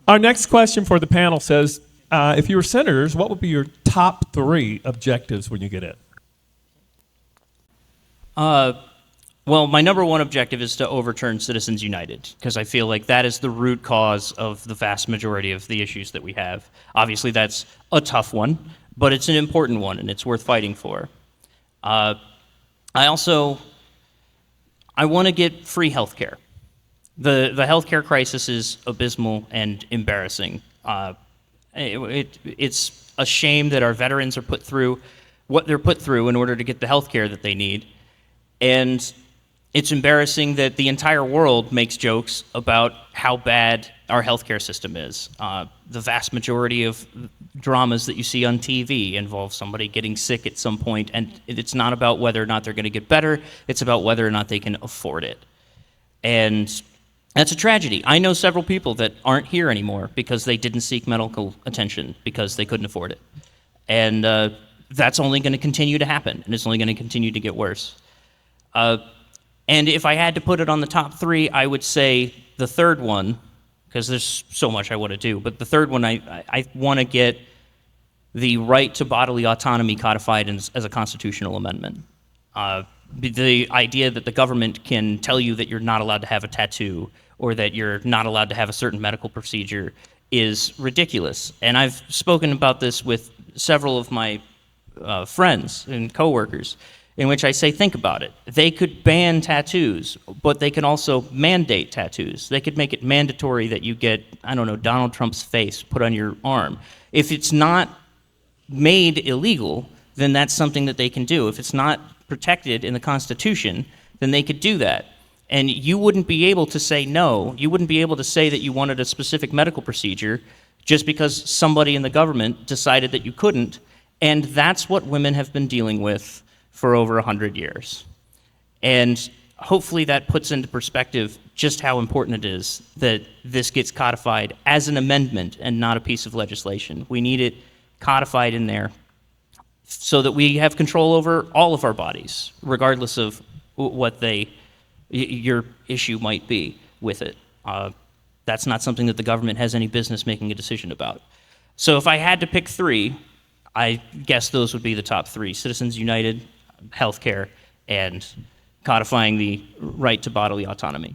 Our next question for the panel says, if you were senators, what would be your top 3 objectives when you get in? Well, my number 1 objective is to overturn Citizens United, because I feel like that is the root cause of the vast majority of the issues that we have. Obviously, that's a tough one, but it's an important one, and it's worth fighting for. I want to get free health care. The healthcare crisis is abysmal and embarrassing. It's a shame that our veterans are put through what they're put through in order to get the health care that they need. And it's embarrassing that the entire world makes jokes about how bad our healthcare system is. The vast majority of dramas that you see on TV involve somebody getting sick at some point, and it's not about whether or not they're going to get better, it's about whether or not they can afford it. And that's a tragedy. I know several people that aren't here anymore because they didn't seek medical attention because they couldn't afford it. And that's only going to continue to happen, and it's only going to continue to get worse. And if I had to put it on the top 3, I would say the third one, because there's so much I want to do, but the third one, I want to get the right to bodily autonomy codified as a constitutional amendment. The idea that the government can tell you that you're not allowed to have a tattoo or that you're not allowed to have a certain medical procedure is ridiculous. And I've spoken about this with several of my friends and coworkers, in which I say, think about it. They could ban tattoos, but they can also mandate tattoos. They could make it mandatory that you get, I don't know, Donald Trump's face put on your arm. If it's not made illegal, then that's something that they can do. If it's not protected in the Constitution, then they could do that. And you wouldn't be able to say no. You wouldn't be able to say that you wanted a specific medical procedure just because somebody in the government decided that you couldn't. And that's what women have been dealing with for over 100 years. And hopefully that puts into perspective just how important it is that this gets codified as an amendment and not a piece of legislation. We need it codified in there so that we have control over all of our bodies, regardless of what your issue might be with it. That's not something that the government has any business making a decision about. So if I had to pick 3, I guess those would be the top 3: Citizens United, healthcare, and codifying the right to bodily autonomy.